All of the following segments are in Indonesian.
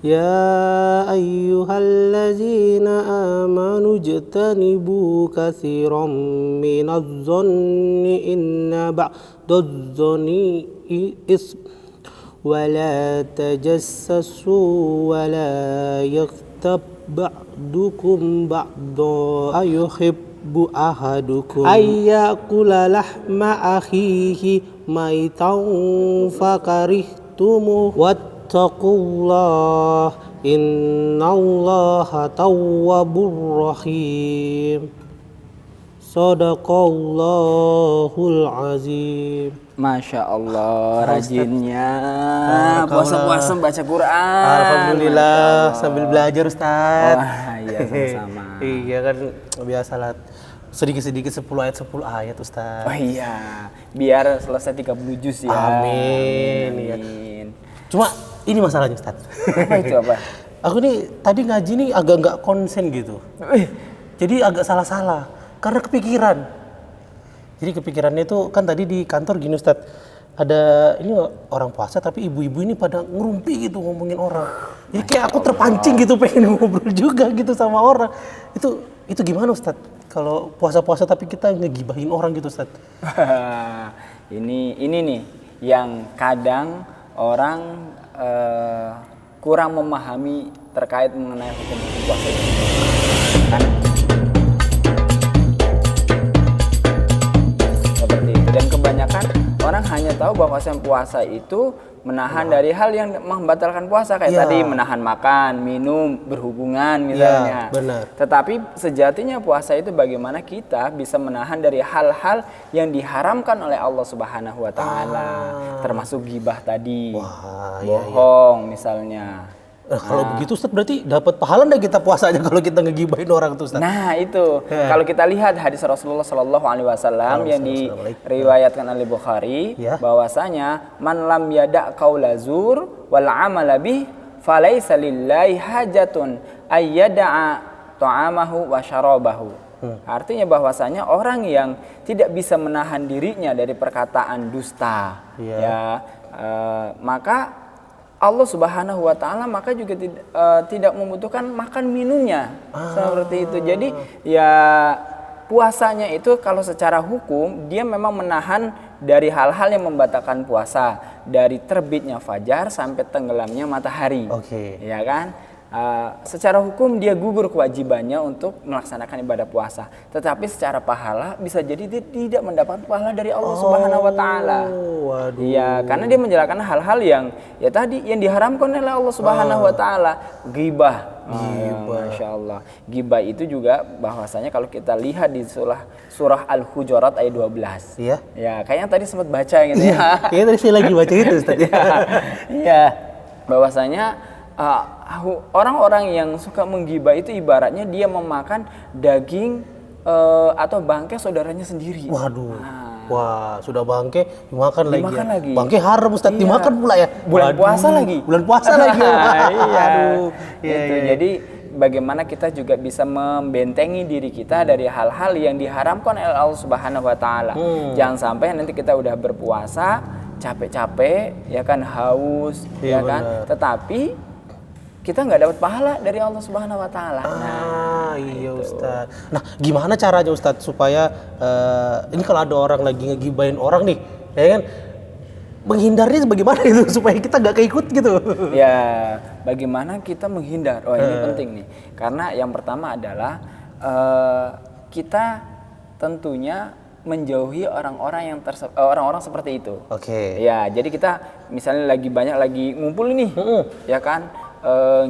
يا أيها الذين آمنوا اجتنبوا كثيرا من الظن إن بعض الظن إثم ولا تجسسوا ولا يغتب بعضكم بعضا أيحب أحدكم أن يأكل لحم أخيه ميتا فكرهتموه واتقوا الله إن الله تواب رحيم Sadaqallahul azim. Masya Allah, rajinnya puasa-puasa baca Quran. Alhamdulillah, sambil belajar Ustaz. Wah, iya sama-sama. Iya kan biasalah sedikit-sedikit 10 ayat Ustaz. Oh iya, biar selesai 30 juz ya. Amin. Amin. Cuma ini masalahnya Ustaz. Apa itu apa? Aku nih tadi ngaji nih agak nggak konsen gitu. Jadi agak salah-salah karena kepikiran. Jadi kepikirannya itu kan tadi di kantor gini Ustaz. Ada ini orang puasa tapi ibu-ibu ini pada ngerumpi gitu ngomongin orang. Jadi kayak aku terpancing gitu pengen ngobrol juga gitu sama orang. Itu gimana Ustaz? Kalau puasa-puasa tapi kita ngegibahin orang gitu Ustaz. ini nih yang kadang orang kurang memahami terkait mengenai hukum puasa ini. Seperti itu, dan kebanyakan orang hanya tahu bahwa puasa itu menahan dari hal yang membatalkan puasa kayak tadi menahan makan, minum, berhubungan misalnya. Benar. Tetapi sejatinya puasa itu bagaimana kita bisa menahan dari hal-hal yang diharamkan oleh Allah Subhanahu wa taala, termasuk ghibah tadi. Bohong misalnya. Kalau begitu Ustaz berarti dapat pahala enggak kita puasanya kalau kita ngegibahin orang tuh Ustaz? Nah itu, kalau kita lihat hadis Rasulullah Shallallahu Alaihi Wasallam yang diriwayatkan oleh Bukhari, bahwasanya man lam yada' qaula zur wal amala bih falaisa lillahi hajatun ayyada'a ta'amahu wa syarabahu. Artinya bahwasanya orang yang tidak bisa menahan dirinya dari perkataan dusta, maka Allah Subhanahu wa taala maka juga tidak membutuhkan makan minumnya seperti itu. Jadi ya puasanya itu kalau secara hukum dia memang menahan dari hal-hal yang membatalkan puasa, dari terbitnya fajar sampai tenggelamnya matahari. Ya kan? Secara hukum dia gugur kewajibannya untuk melaksanakan ibadah puasa, tetapi secara pahala bisa jadi dia tidak mendapat pahala dari Allah Subhanahu wa taala. Iya, karena dia menjalankan hal-hal yang ya tadi yang diharamkan oleh Allah Subhanahu wa taala, ghibah. Masya Allah. Ghibah itu juga bahwasanya kalau kita lihat di surah Al-Hujurat ayat 12. Iya. Ya, kayaknya tadi sempat baca gitu ya. Kayaknya tadi saya lagi baca itu Ustaz. Iya. Bahwasanya orang-orang yang suka menggibah itu ibaratnya dia memakan daging atau bangkai saudaranya sendiri. Waduh. Wah, sudah bangkai dimakan lagi. Bangkai haram Ustaz, dimakan pula ya. Bulan puasa lagi. Bulan puasa lagi. Iya. Jadi bagaimana kita juga bisa membentengi diri kita dari hal-hal yang diharamkan oleh Allah Subhanahu wa taala. Jangan sampai nanti kita udah berpuasa capek-capek ya kan, haus ya kan, tetapi kita nggak dapat pahala dari Allah Subhanahu wa taala. Iya Ustaz. Nah, gimana caranya Ustaz supaya ini kalau ada orang lagi ngegibahin orang nih, ya kan? Menghindarnya bagaimana itu supaya kita nggak keikut gitu? Ya, bagaimana kita menghindar? Oh, ini penting nih. Karena yang pertama adalah kita tentunya menjauhi orang-orang seperti itu. Ya, jadi kita misalnya lagi ngumpul nih, ya kan?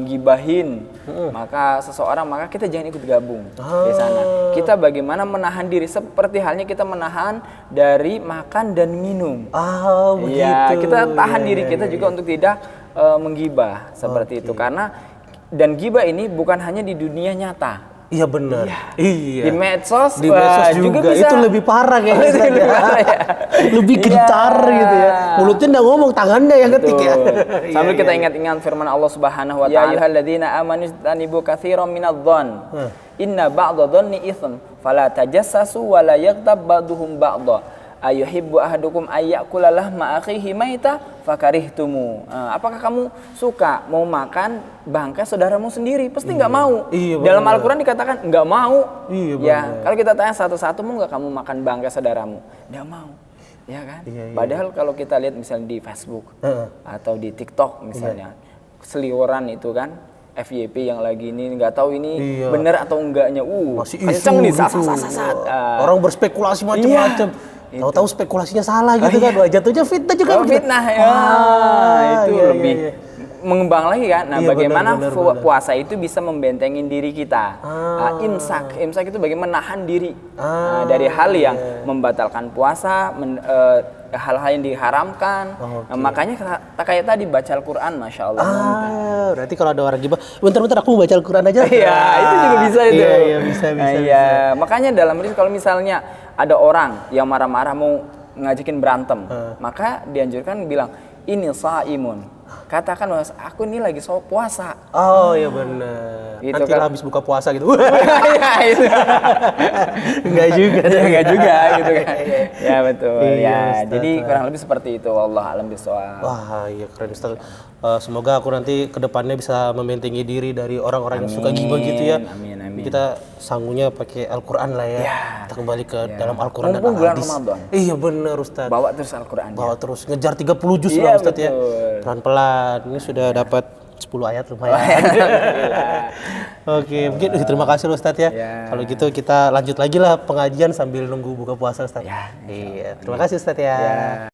Gibahin maka kita jangan ikut gabung di sana. Kita bagaimana menahan diri seperti halnya kita menahan dari makan dan minum. Ya, kita tahan diri kita juga untuk tidak menggibah seperti itu, karena dan gibah ini bukan hanya di dunia nyata. Iya benar. Iya. Di medsos juga bisa. Itu lebih parah kayaknya. Lebih gencar gitu ya. Mulutnya nggak ngomong, tangannya yang ketik ya. Sambil kita ingat-ingat firman Allah Subhanahu wa taala, ya ayyuhalladzina amanu istanibu katsiran minadh-dhon inna ba'dadh-dhonni itsm fala tajassasu wa la yaghtab ba'duhum ba'dha ayuhibbu ahadukum ayyakula lahma akhihi maita fakarihtumu. Apakah kamu suka mau makan bangkai saudaramu sendiri? Pasti nggak mau. Iya, Dalam benar. Al-Quran dikatakan nggak mau. Iya, Ya, benar. kalau kita tanya satu-satu, mau nggak kamu makan bangkai saudaramu? Nggak mau. Ya kan? Iya, iya. Padahal kalau kita lihat misalnya di Facebook Heeh. atau di TikTok misalnya, seliweran itu kan, FYP yang lagi ini nggak tahu ini Iya. bener atau enggaknya. Masih Kenceng nih, gitu. sat. Orang berspekulasi macam-macam. Iya, Tahu-tahu spekulasinya salah gitu kan. Wah, jatuhnya fitnah juga. Oh, fitnah ya. Itu iya, lebih iya. mengembang lagi kan. Nah, Iya, bagaimana benar, benar. puasa itu bisa membentengin diri kita. Imsak itu bagaimana menahan diri dari hal yang membatalkan puasa, hal-hal yang diharamkan. Nah, makanya kayak tadi baca Al-Quran, Masya Allah. Berarti kalau ada orang gibah, bentar-bentar aku mau baca Al-Quran aja. Iya, itu juga bisa itu. Iya, bisa. Iya, makanya dalam hadis kalau misalnya ada orang yang marah-marah mau ngajakin berantem, maka dianjurkan bilang, ini saimun. Katakan bahwa aku ini lagi puasa. Oh iya benar. Gitu Nanti kan. habis buka puasa gitu. Iya, itu. Enggak juga. Enggak juga gitu kan. Ya betul. Iya, Ya, Ustaz. jadi kurang lebih seperti itu. Wallah alam bisawab. Wah iya keren Ustaz. Semoga aku nanti kedepannya bisa membentengi diri dari orang-orang yang suka gibah gitu ya. Amin. Kita sanggunya pakai Al-Quran lah ya. Kita kembali ke dalam Al-Quran dan Mumpung bulan Al-Hadis. Ramadan. Iya benar Ustaz. Bawa terus Al-Quran. Bawa terus ngejar 30 juz Iya, lah Ustaz ya. betul. Pelan-pelan. Ini sudah dapat 10 ayat lumayan. Oke, mungkin terima kasih Ustaz ya. Kalau gitu kita lanjut lagi lah pengajian sambil nunggu buka puasa Ustaz. Ya, Iya, terima kasih Ustaz ya.